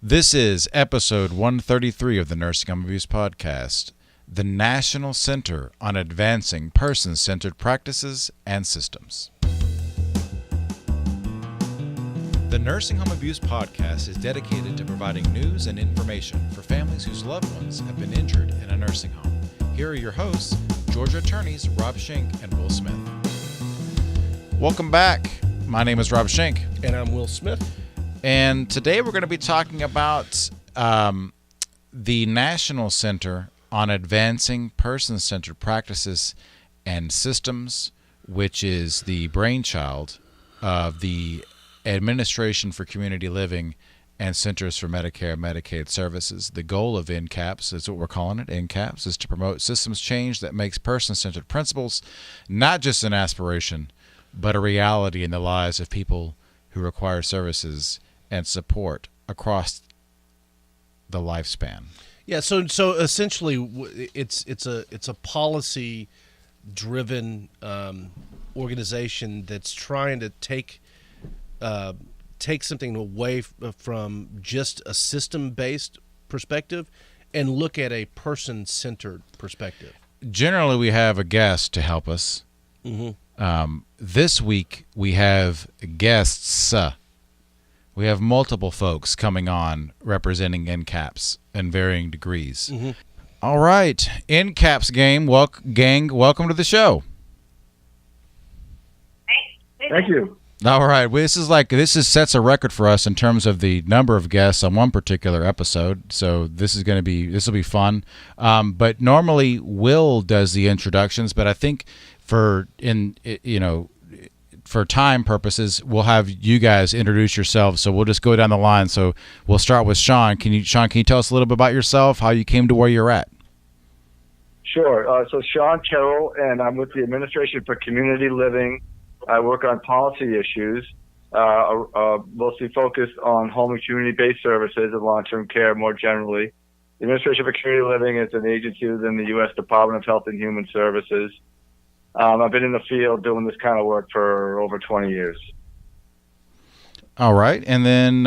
This is episode 133 of the Nursing Home Abuse Podcast, the National Center on Advancing Person-Centered Practices and Systems. The Nursing Home Abuse Podcast is dedicated to providing news and information for families whose loved ones have been injured in a nursing home. Here are your hosts, Georgia attorneys Rob Schenk and Will Smith. Welcome back. My name is Rob Schenk. And I'm Will Smith. And today we're going to be talking about the National Center on Advancing Person-Centered Practices and Systems, which is the brainchild of the Administration for Community Living and Centers for Medicare Medicaid Services. The goal of NCAPPS, is what we're calling it, NCAPPS, is to promote systems change that makes person-centered principles not just an aspiration, but a reality in the lives of people who require services and support across the lifespan. Yeah, so essentially, it's a policy driven organization that's trying to take something away from just a system based perspective and look at a person centered perspective. Generally, we have a guest to help us. Mm-hmm. This week we have guests. We have multiple folks coming on representing NCAPPS in varying degrees. Mm-hmm. All right, NCAPPS gang, welcome to the show. Thank you. All right, this sets a record for us in terms of the number of guests on one particular episode. So this will be fun. But normally Will does the introductions, but I think for time purposes, we'll have you guys introduce yourselves. So we'll just go down the line. So we'll start with Shawn. Can you tell us a little bit about yourself, how you came to where you're at? Sure. So Shawn Terrell, and I'm with the Administration for Community Living. I work on policy issues, mostly focused on home and community-based services and long-term care more generally. The Administration for Community Living is an agency within the U.S. Department of Health and Human Services. I've been in the field doing this kind of work for over 20 years. All right. And then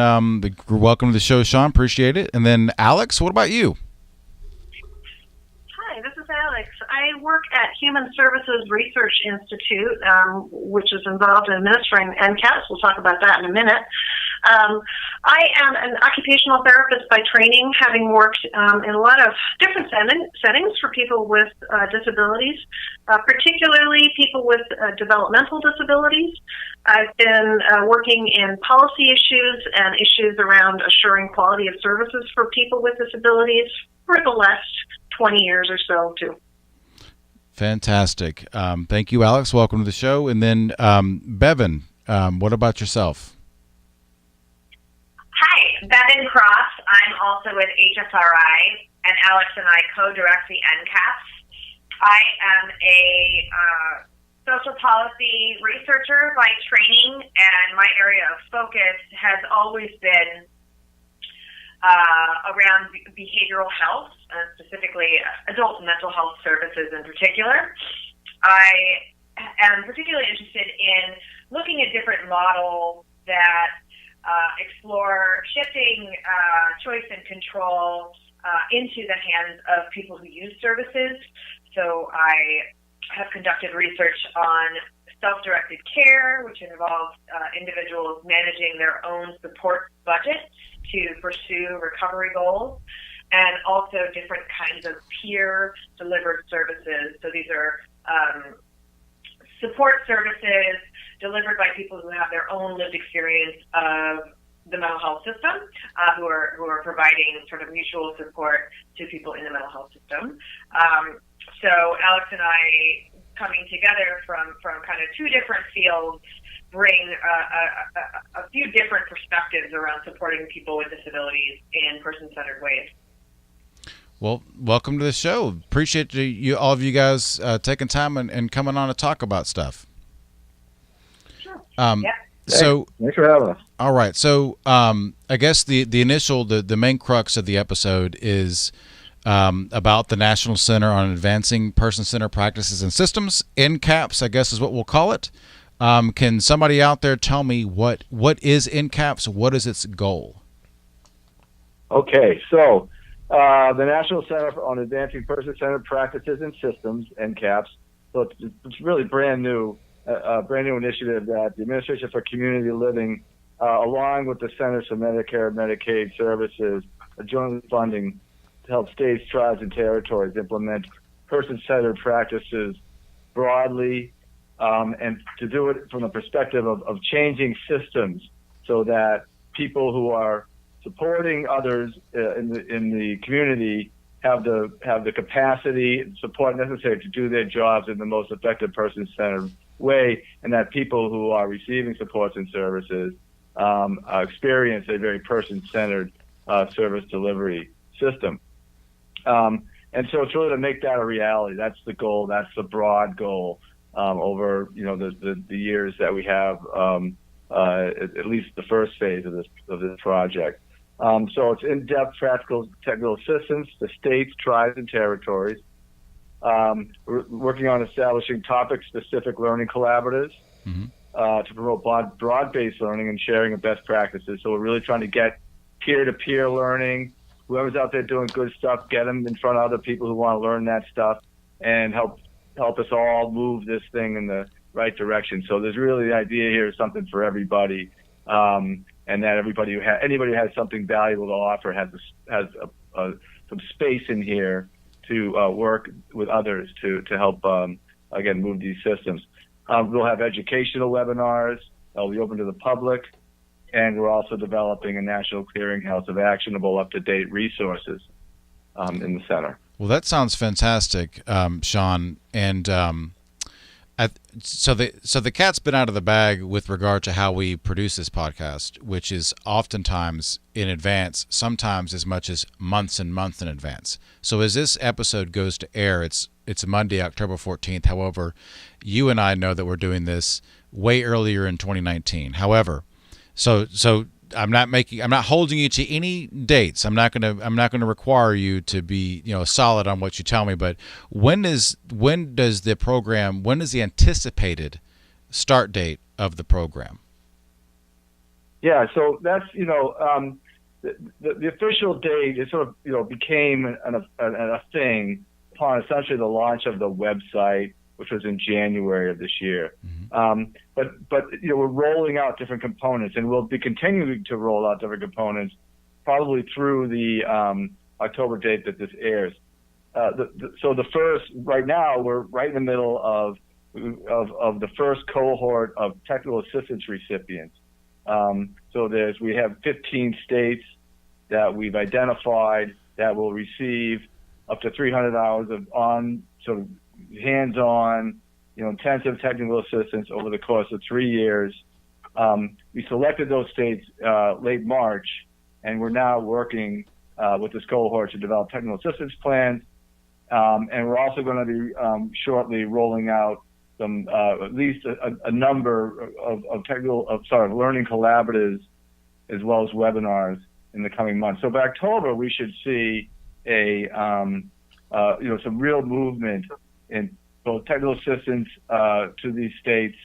welcome to the show, Shawn. Appreciate it. And then Alixe, what about you? Hi, this is Alixe. I work at Human Services Research Institute, which is involved in administering NCAPPS. We'll talk about that in a minute. I am an occupational therapist by training, having worked in a lot of different settings for people with disabilities, particularly people with developmental disabilities. I've been working in policy issues and issues around assuring quality of services for people with disabilities for the last 20 years or so, too. Fantastic. Thank you, Alixe. Welcome to the show. And then Bevin, what about yourself? Hi, Bevin Croft. I'm also with HSRI, and Alixe and I co-direct the NCAPPS. I am a social policy researcher by training, and my area of focus has always been around behavioral health, specifically adult mental health services in particular. I am particularly interested in looking at different models that explore shifting choice and control into the hands of people who use services. So I have conducted research on self-directed care, which involves individuals managing their own support budget to pursue recovery goals, and also different kinds of peer-delivered services. So these are support services delivered by people who have their own lived experience of the mental health system, who are providing sort of mutual support to people in the mental health system. So Alixe and I, coming together from kind of two different fields, bring a few different perspectives around supporting people with disabilities in person-centered ways. Well, welcome to the show. Appreciate all of you guys taking time and coming on to talk about stuff. Sure. Yeah. So thanks for having us. All right. So I guess the main crux of the episode is about the National Center on Advancing Person-Centered Practices and Systems. NCAPPS, I guess, is what we'll call it. Can somebody out there tell me what is NCAPPS? What is its goal? Okay, so the National Center on Advancing Person-Centered Practices and Systems, NCAPPS. So it's really brand new initiative that the Administration for Community Living, along with the Centers for Medicare Medicaid Services, are jointly funding to help states, tribes, and territories implement person-centered practices broadly, and to do it from the perspective of changing systems so that people who are supporting others in the community have the capacity and support necessary to do their jobs in the most effective person-centered way, and that people who are receiving supports and services experience a very person-centered service delivery system. And so it's really to make that a reality. That's the goal. That's the broad goal over the years that we have, at least the first phase of this project. So it's in-depth practical technical assistance to states, tribes, and territories. We're working on establishing topic-specific learning collaboratives to promote broad-based learning and sharing of best practices. So we're really trying to get peer-to-peer learning. Whoever's out there doing good stuff, get them in front of other people who want to learn that stuff, and help us all move this thing in the right direction. So there's really the idea here is something for everybody. And that anybody who has something valuable to offer has some space in here to work with others to help again move these systems. We'll have educational webinars. They'll be open to the public, and we're also developing a national clearinghouse of actionable, up-to-date resources in the center. Well, that sounds fantastic, Shawn. And so the cat's been out of the bag with regard to how we produce this podcast, which is oftentimes in advance, sometimes as much as months and months in advance. So as this episode goes to air, it's Monday, October 14th. However, you and I know that we're doing this way earlier in 2019. However, so I'm not holding you to any dates. I'm not going to require you to be, solid on what you tell me, but when is the anticipated start date of the program? Yeah, so that's, the official date is sort of, became a thing upon essentially the launch of the website, which was in January of this year. Mm-hmm. But we're rolling out different components, and we'll be continuing to roll out different components probably through the October date that this airs. So the first, right now, we're right in the middle of the first cohort of technical assistance recipients. So we have 15 states that we've identified that will receive up to 300 hours of hands-on, intensive technical assistance over the course of 3 years. We selected those states late March, and we're now working with this cohort to develop technical assistance plans. And we're also going to be shortly rolling out some at least a number of learning collaboratives as well as webinars in the coming months. So by October, we should see some real movement in both technical assistance to these states,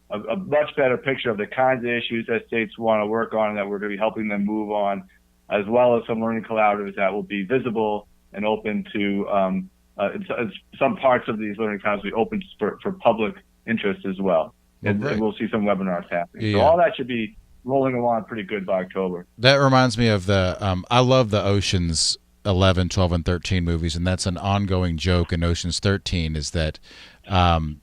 a much better picture of the kinds of issues that states want to work on and that we're going to be helping them move on, as well as some learning collaboratives that will be visible and open to some parts of these learning collaboratives will be open for public interest as well. And we'll see some webinars happening. Yeah. So all that should be rolling along pretty good by October. That reminds me of I love the Ocean's 11, 12, and 13 movies, and that's an ongoing joke in Ocean's 13 is that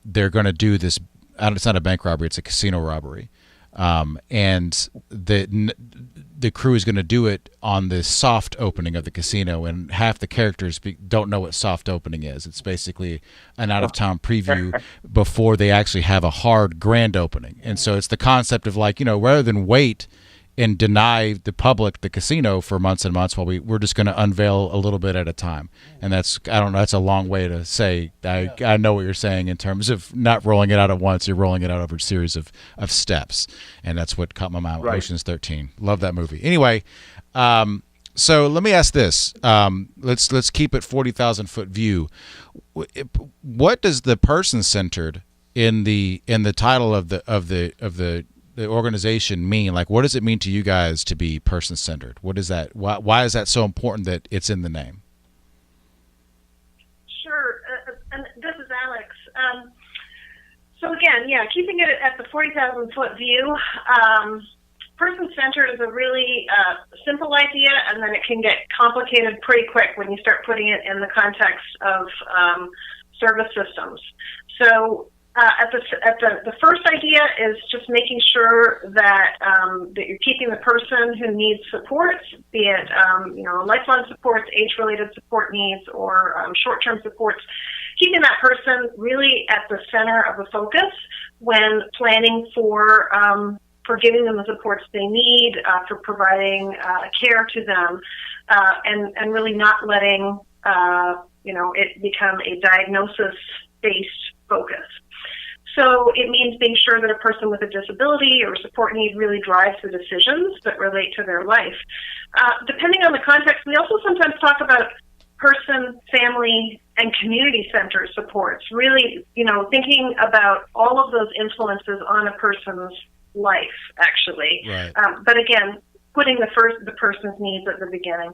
they're going to do this. It's not a bank robbery; it's a casino robbery, and the crew is going to do it on the soft opening of the casino, and half the characters don't know what soft opening is. It's basically an out-of-town preview before they actually have a hard grand opening, and so it's the concept of rather than wait and deny the public the casino for months and months while we're just going to unveil a little bit at a time. And that's a long way to say I know what you're saying in terms of not rolling it out at once. You're rolling it out over a series of steps, and that's what caught my mind with Ocean's 13. Love that movie. Anyway, so let me ask this. Let's keep it 40,000 foot view. What does the person centered in the title of the the organization mean? Like, what does it mean to you guys to be person-centered? What is that? Why is that so important that it's in the name? Sure. And this is Alex. So again, keeping it at the 40,000-foot view, person-centered is a really simple idea, and then it can get complicated pretty quick when you start putting it in the context of service systems. So the first idea is just making sure that that you're keeping the person who needs supports, be it lifelong supports, age-related support needs, or short-term supports, keeping that person really at the center of the focus when planning for giving them the supports they need, for providing care to them, and really not letting it become a diagnosis-based focus. So it means being sure that a person with a disability or support need really drives the decisions that relate to their life. Depending on the context, we also sometimes talk about person, family, and community-centered supports, really, thinking about all of those influences on a person's life, actually. Right. But again, putting the person's needs at the beginning.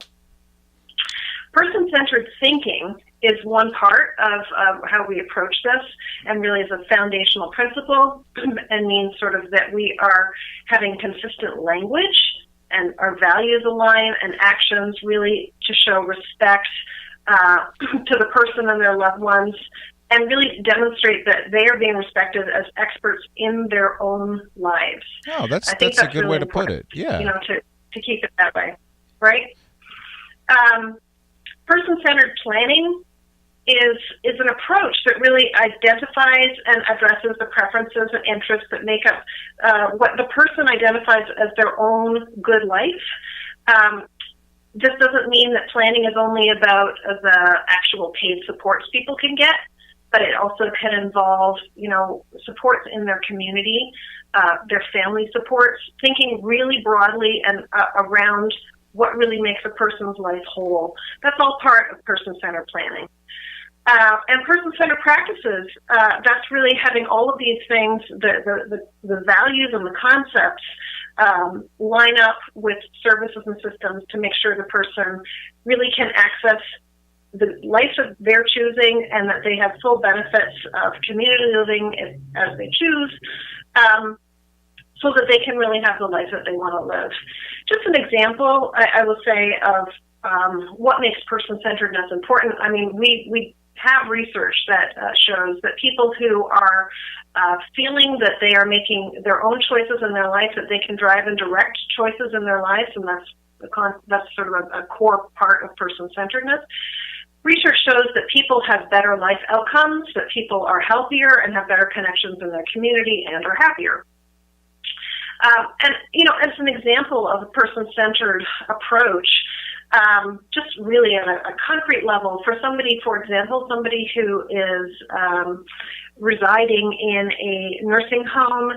Person-centered thinking is one part of how we approach this, and really is a foundational principle, and means sort of that we are having consistent language and our values align, and actions really to show respect to the person and their loved ones, and really demonstrate that they are being respected as experts in their own lives. Oh, that's a good really way to put it. Yeah. To keep it that way, right? Person-centered planning is an approach that really identifies and addresses the preferences and interests that make up what the person identifies as their own good life. This doesn't mean that planning is only about the actual paid supports people can get, but it also can involve, supports in their community, their family supports, thinking really broadly and around what really makes a person's life whole. That's all part of person-centered planning. And person-centered practices, that's really having all of these things, the values and the concepts line up with services and systems to make sure the person really can access the life of their choosing, and that they have full benefits of community living as they choose, so that they can really have the life that they want to live. Just an example, I will say, of what makes person-centeredness important. I mean, we have research that shows that people who are feeling that they are making their own choices in their life, that they can drive and direct choices in their lives, and that's sort of a core part of person-centeredness. Research shows that people have better life outcomes, that people are healthier and have better connections in their community and are happier. And, as an example of a person-centered approach, just really on a concrete level, for somebody, for example, somebody who is residing in a nursing home,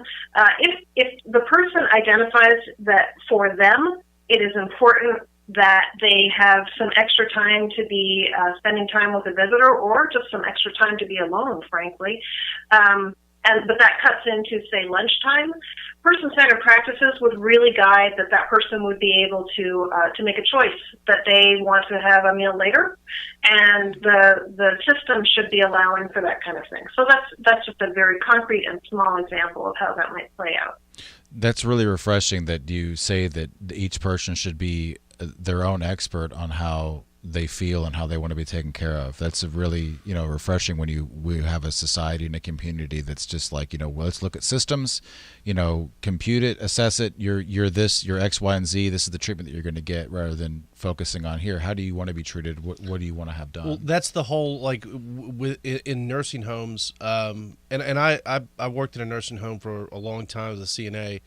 if the person identifies that for them it is important that they have some extra time to be spending time with a visitor, or just some extra time to be alone, frankly, but that cuts into, say, lunchtime, person-centered practices would really guide that person would be able to make a choice that they want to have a meal later, and the system should be allowing for that kind of thing. So that's just a very concrete and small example of how that might play out. That's really refreshing that you say that each person should be their own expert on how they feel and how they want to be taken care of. That's a really, refreshing when we have a society and a community that's just like, well, let's look at systems, compute it, assess it. You're this, you're X, Y, and Z. This is the treatment that you're going to get, rather than focusing on here. How do you want to be treated? What do you want to have done? Well, that's the whole, in nursing homes. And I worked in a nursing home for a long time as a CNA.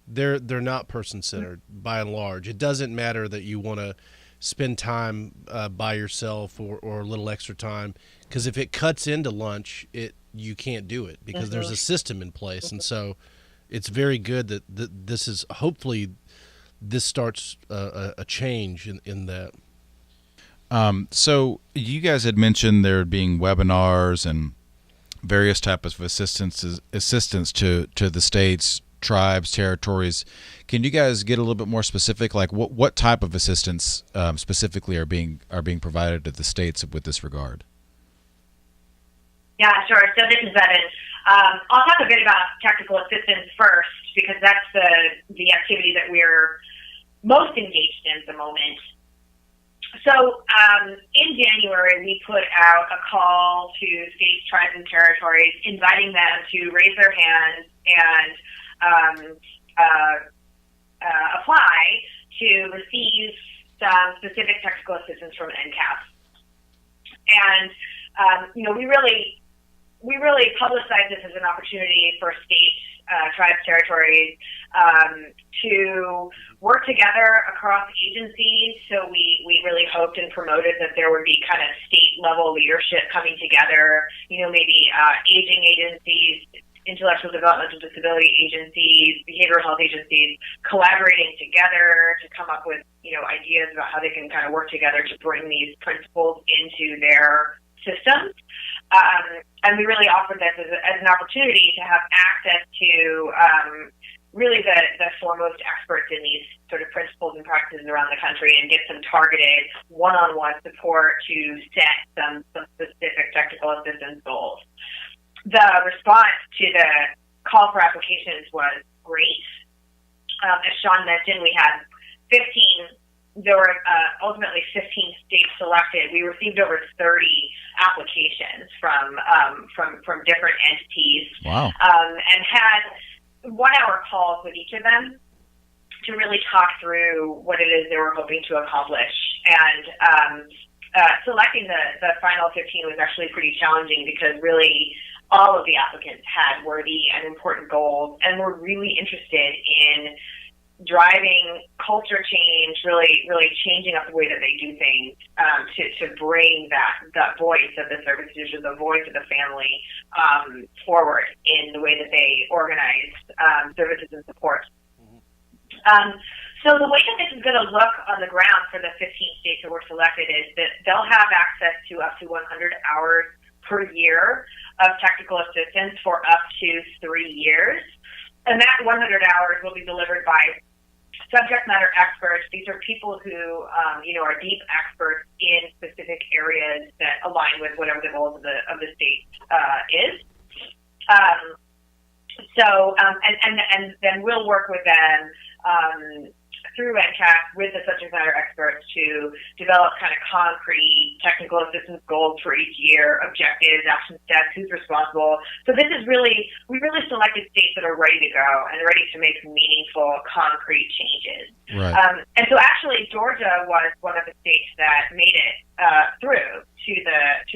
They're not person-centered by and large. It doesn't matter that you want to spend time by yourself or a little extra time, because if it cuts into lunch, you can't do it because there's a system in place. And so it's very good that this is, hopefully this starts a change in that. So you guys had mentioned there being webinars and various types of assistance to the states tribes, territories. Can you guys get a little bit more specific? Like what type of assistance specifically are being provided to the states with this regard? Yeah, sure. So this is Bevin. I'll talk a bit about technical assistance first because that's the activity that we're most engaged in at the moment. So in January, we put out a call to states, tribes, and territories, inviting them to raise their hands and apply to receive some specific technical assistance from NCAPPS. And we really publicize this as an opportunity for states, tribes, territories to work together across agencies. So we really hoped and promoted that there would be kind of state level leadership coming together, maybe aging agencies, intellectual developmental disability agencies, behavioral health agencies, collaborating together to come up with, ideas about how they can kind of work together to bring these principles into their systems. And we really offered this as an opportunity to have access to really the foremost experts in these sort of principles and practices around the country and get some targeted one-on-one support to set some specific technical assistance goals. The response to the call for applications was great. As Shawn mentioned, we had 15. There were ultimately 15 states selected. We received over 30 applications from different entities. Wow. And had 1 hour calls with each of them to really talk through what it is they were hoping to accomplish. And selecting the final 15 was actually pretty challenging because really all of the applicants had worthy and important goals and were really interested in driving culture change, really changing up the way that they do things, to bring that voice of the service user, the voice of the family, forward in the way that they organize services and support. So the way that this is going to look on the ground for the 15 states that were selected is that they'll have access to up to 100 hours per year of technical assistance for up to 3 years. And that 100 hours will be delivered by subject matter experts. These are people who, are deep experts in specific areas that align with whatever the goals of the state is. And then we'll work with them through NCAPPS with the subject matter experts to develop kind of concrete technical assistance goals for each year, objectives, action steps, who's responsible. So we really selected states that are ready to go and ready to make meaningful, concrete changes. Right. And so actually Georgia was one of the states that made it through to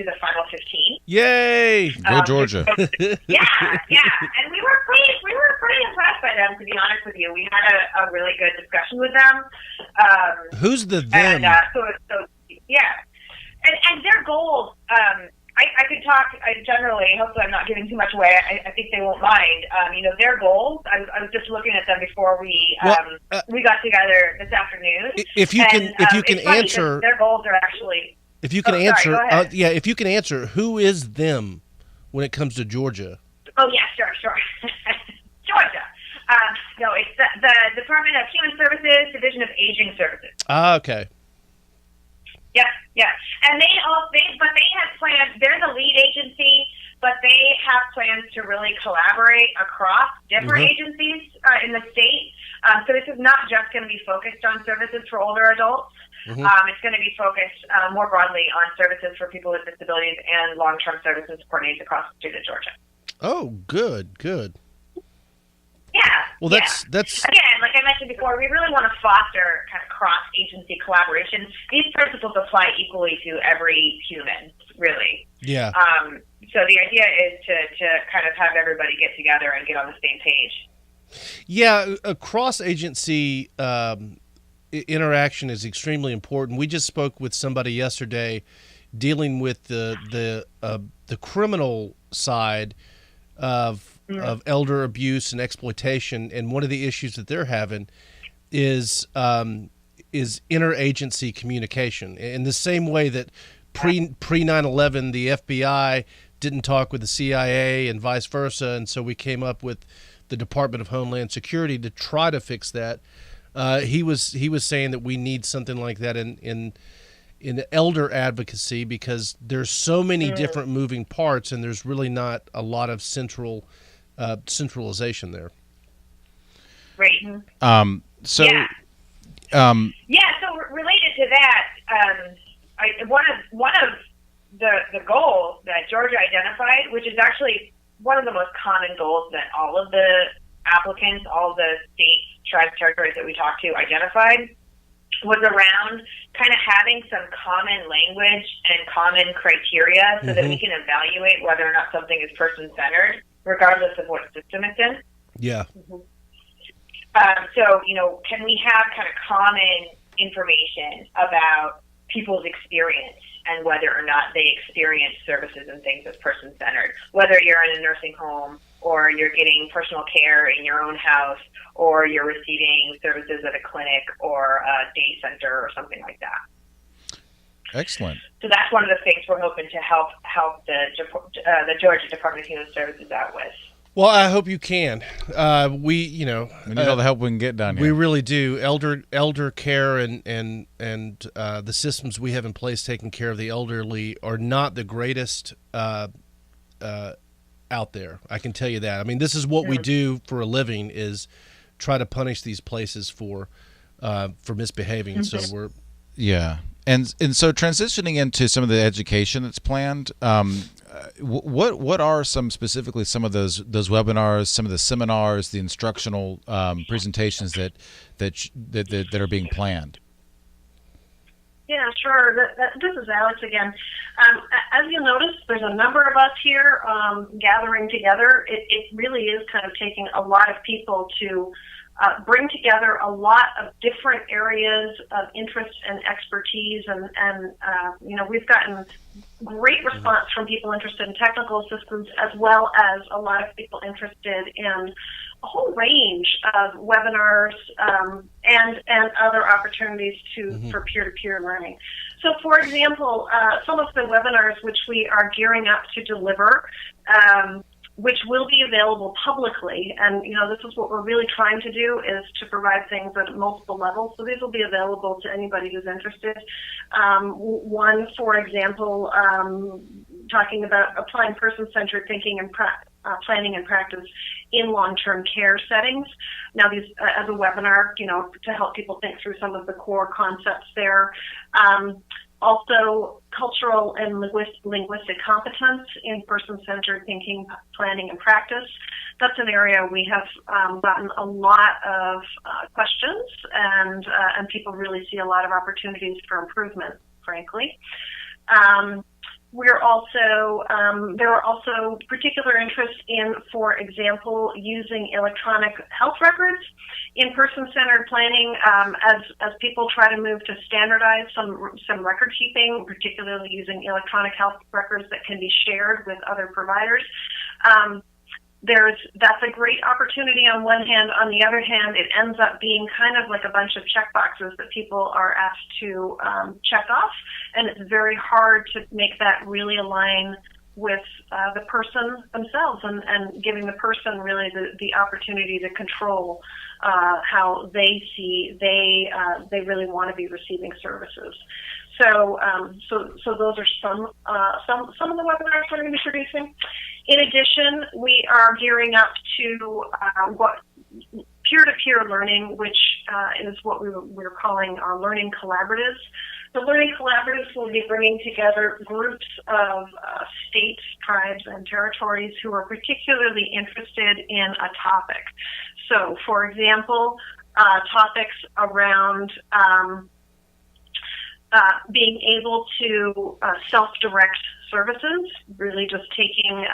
the final 15. Yay! Go Georgia. Yeah. And we were pretty impressed by them, to be honest with you. We had a really good discussion with them. Who's the them? And and their goals. I could talk generally. Hopefully, I'm not giving too much away. I think they won't mind. Their goals. I was just looking at them before we got together this afternoon. If you can answer, their goals are actually. If you can answer, go ahead. if you can answer, who is them when it comes to Georgia? Oh yeah, sure. Georgia. No, it's the Department of Human Services, Division of Aging Services. Ah, okay. Yeah. And they have plans. They're the lead agency, but they have plans to really collaborate across different agencies in the state. So this is not just going to be focused on services for older adults. It's going to be focused more broadly on services for people with disabilities and long-term service and support needs across the state of Georgia. Oh, good. Yeah. Well, that's again, like I mentioned before, we really want to foster kind of cross-agency collaboration. These principles apply equally to every human, really. Yeah. So the idea is to kind of have everybody get together and get on the same page. Yeah, a cross-agency interaction is extremely important. We just spoke with somebody yesterday dealing with the criminal side of elder abuse and exploitation, and one of the issues that they're having is interagency communication. In the same way that pre 9/11, the FBI didn't talk with the CIA and vice versa, and so we came up with the Department of Homeland Security to try to fix that. He was saying that we need something like that in elder advocacy, because there's so many different moving parts, and there's really not a lot of centralization there. Right. So related to that, one of the goals that Georgia identified, which is actually one of the most common goals that all of the applicants, all the states, tribes, territories that we talked to identified, was around kind of having some common language and common criteria so that we can evaluate whether or not something is person-centered, regardless of what system it's in. Yeah. So, can we have kind of common information about people's experience and whether or not they experience services and things as person-centered, whether you're in a nursing home or you're getting personal care in your own house or you're receiving services at a clinic or a day center or something like that. Excellent. So that's one of the things we're hoping to help the Georgia Department of Human Services out with. Well, I hope you can. We need all the help we can get down here. We really do. Elder care and the systems we have in place taking care of the elderly are not the greatest out there. I can tell you that. I mean, this is what we do for a living, is try to punish these places for misbehaving. So we're and so transitioning into some of the education that's planned. What are some of those webinars, some of the seminars, the instructional presentations that are being planned? Yeah, sure. This is Alixe again. As you'll notice, there's a number of us here gathering together. It really is kind of taking a lot of people to bring together a lot of different areas of interest and expertise, and we've gotten great response from people interested in technical assistance, as well as a lot of people interested in a whole range of webinars and other opportunities for peer-to-peer learning. So, for example, some of the webinars which we are gearing up to deliver, which will be available publicly, and this is what we're really trying to do, is to provide things at multiple levels. So these will be available to anybody who's interested. One, for example, talking about applying person-centered thinking and planning and practice in long-term care settings. Now, these as a webinar, to help people think through some of the core concepts there. Also, cultural and linguistic competence in person-centered thinking, planning, and practice. That's an area we have gotten a lot of questions, and people really see a lot of opportunities for improvement, frankly. There are also particular interest in, for example, using electronic health records in person-centered planning as people try to move to standardize some record keeping, particularly using electronic health records that can be shared with other providers. That's a great opportunity on one hand. On the other hand, it ends up being kind of like a bunch of checkboxes that people are asked to check off, and it's very hard to make that really align with the person themselves and giving the person really the opportunity to control how they see they really want to be receiving services. So those are some of the webinars we're going to be producing. In addition, we are gearing up to what peer-to-peer learning, which is what we're calling our learning collaboratives. The learning collaboratives will be bringing together groups of states, tribes, and territories who are particularly interested in a topic. So, for example, topics around being able to self-direct services, really just taking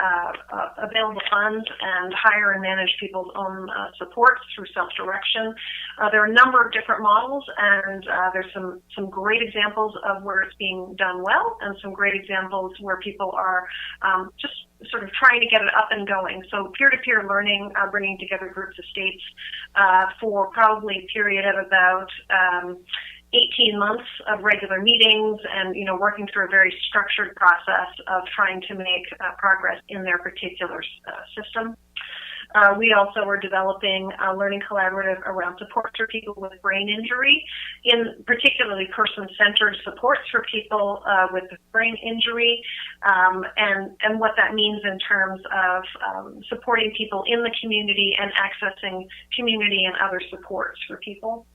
available funds and hire and manage people's own support through self-direction. There are a number of different models, and there's some great examples of where it's being done well, and some great examples where people are just sort of trying to get it up and going. So peer-to-peer learning, bringing together groups of states for probably a period of about 18 months of regular meetings and, working through a very structured process of trying to make progress in their particular system. We also are developing a learning collaborative around supports for people with brain injury, in particularly person-centered supports for people with brain injury, and what that means in terms of supporting people in the community and accessing community and other supports for people.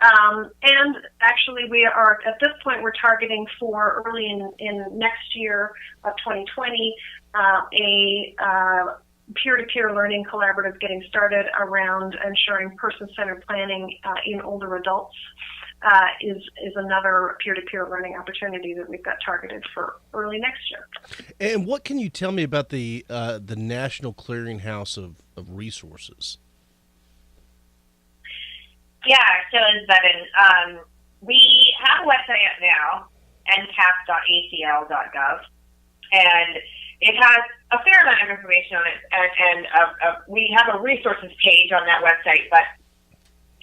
And actually, we are, at this point, we're targeting for early in next year of 2020, a peer-to-peer learning collaborative getting started around ensuring person-centered planning in older adults is another peer-to-peer learning opportunity that we've got targeted for early next year. And what can you tell me about the National Clearinghouse of Resources? Yeah, so Bevin, we have a website up now, ncapps.acl.gov, and it has a fair amount of information on it, and we have a resources page on that website, but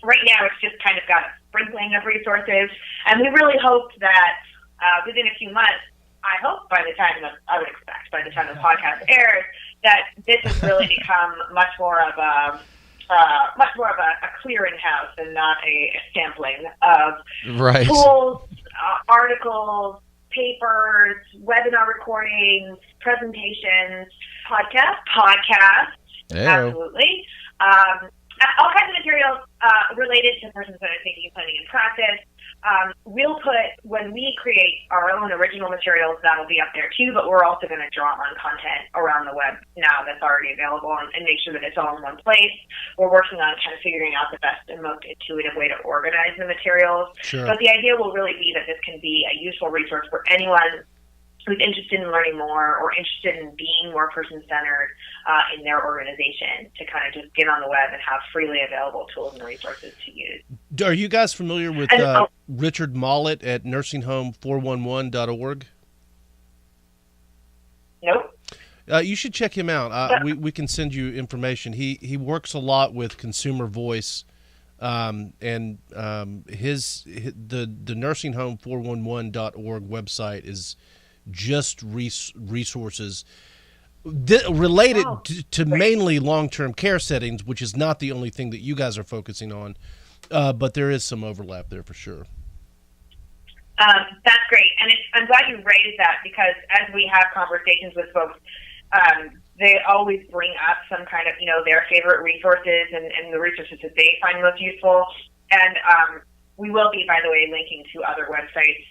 right now it's just kind of got a sprinkling of resources, and we really hope that within a few months, I hope by the time I would expect by the time the podcast airs, that this has really become much more of a clearinghouse and not a sampling of Right. tools, articles, papers, webinar recordings, presentations, podcasts, absolutely. All kinds of materials related to person-centered thinking, planning, and practice. We'll put, when we create our own original materials, that'll be up there too, but we're also going to draw on content around the web now that's already available and make sure that it's all in one place. We're working on kind of figuring out the best and most intuitive way to organize the materials. Sure. But the idea will really be that this can be a useful resource for anyone who's interested in learning more or interested in being more person-centered in their organization, to kind of just get on the web and have freely available tools and resources to use. Are you guys familiar with Richard Mollett at nursingHome411.org? Nope. You should check him out. We can send you information. He works a lot with consumer voice, and the nursingHome411.org website is just resources related to mainly long-term care settings, which is not the only thing that you guys are focusing on, but there is some overlap there for sure. That's great, and I'm glad you raised that, because as we have conversations with folks, they always bring up some kind of, their favorite resources and the resources that they find most useful. And we will be, by the way, linking to other websites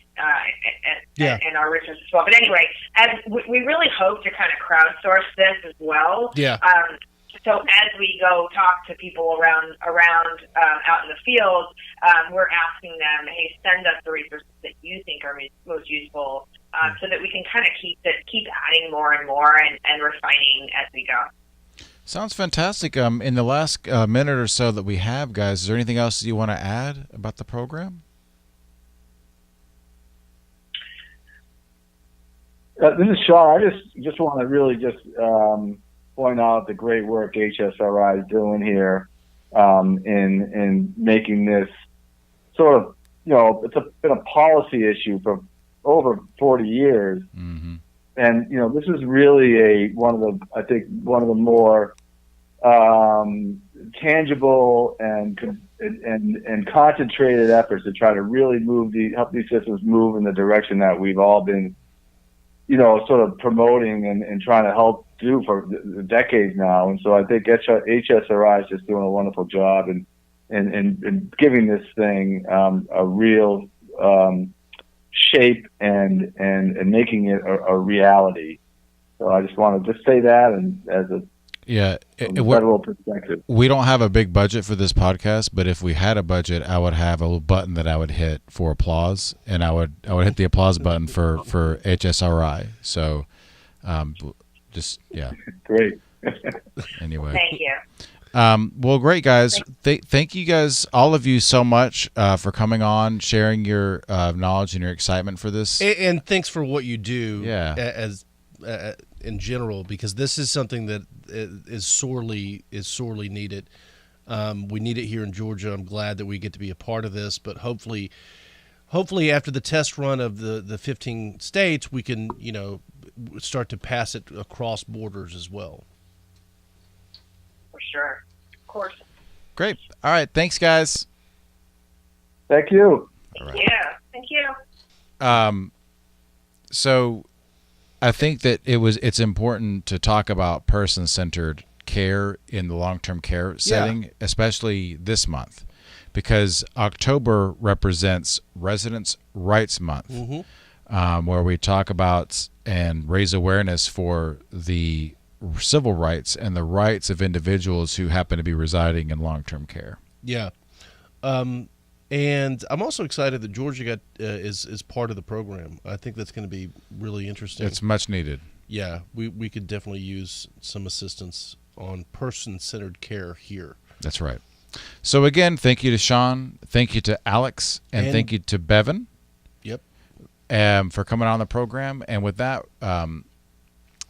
and our resources as well. But anyway, as we really hope to kind of crowdsource this as well. Yeah. So as we go talk to people around out in the field, we're asking them, hey, send us the resources that you think are most useful, so that we can kind of keep adding more and more and refining as we go. Sounds fantastic. In the last minute or so that we have, guys, is there anything else you want to add about the program? This is Shawn. I just want to really point out the great work HSRI is doing here in making this sort of, it's been a policy issue for over 40 years. Mm-hmm. And, this is really one of the more tangible and concentrated efforts to try to really help these systems move in the direction that we've all been, sort of promoting and trying to help do for decades now. And so I think HSRI is just doing a wonderful job in giving this thing a real shape and making it a reality. So I just want to say that, and as a federal perspective. We don't have a big budget for this podcast, but if we had a budget, I would have a little button that I would hit for applause, and I would hit the applause button for HSRI. So, Great. Thank Anyway. you. Well, great, guys. Thank you guys, all of you, so much for coming on, sharing your knowledge and your excitement for this. And thanks for what you do. Yeah. As in general, because this is something that is sorely needed. We need it here in Georgia. I'm glad that we get to be a part of this, but hopefully after the test run of the 15 states, we can, start to pass it across borders as well. for sure. Of course. Great. All right. Thanks, guys. Thank you. All right. Yeah. Thank you. So I think that it's important to talk about person-centered care in the long-term care setting, especially this month, because October represents Residents' Rights Month, where we talk about and raise awareness for the civil rights and the rights of individuals who happen to be residing in long-term care. Yeah. And I'm also excited that Georgia is part of the program. I think that's going to be really interesting. It's much needed. Yeah, we could definitely use some assistance on person-centered care here. That's right. So again, thank you to Shawn, thank you to Alixe, and thank you to Bevin. Yep. For coming on the program. And with that,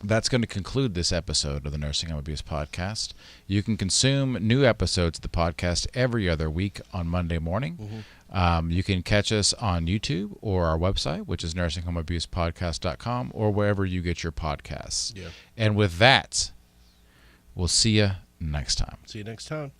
that's going to conclude this episode of the Nursing Home Abuse Podcast. You can consume new episodes of the podcast every other week on Monday morning. You can catch us on YouTube or our website, which is nursinghomeabusepodcast.com, or wherever you get your podcasts. Yeah. And with that, we'll see you next time. See you next time.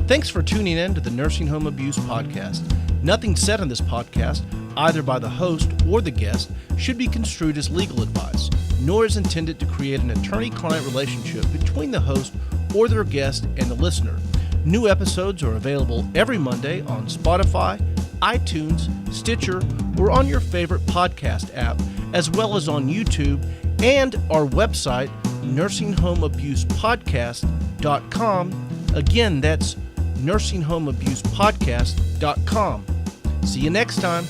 Thanks for tuning in to the Nursing Home Abuse Podcast. Nothing said on this podcast, either by the host or the guest, should be construed as legal advice, nor is intended to create an attorney-client relationship between the host or their guest and the listener. New episodes are available every Monday on Spotify, iTunes, Stitcher, or on your favorite podcast app, as well as on YouTube and our website, nursinghomeabusepodcast.com. Again, that's nursinghomeabusepodcast.com. See you next time.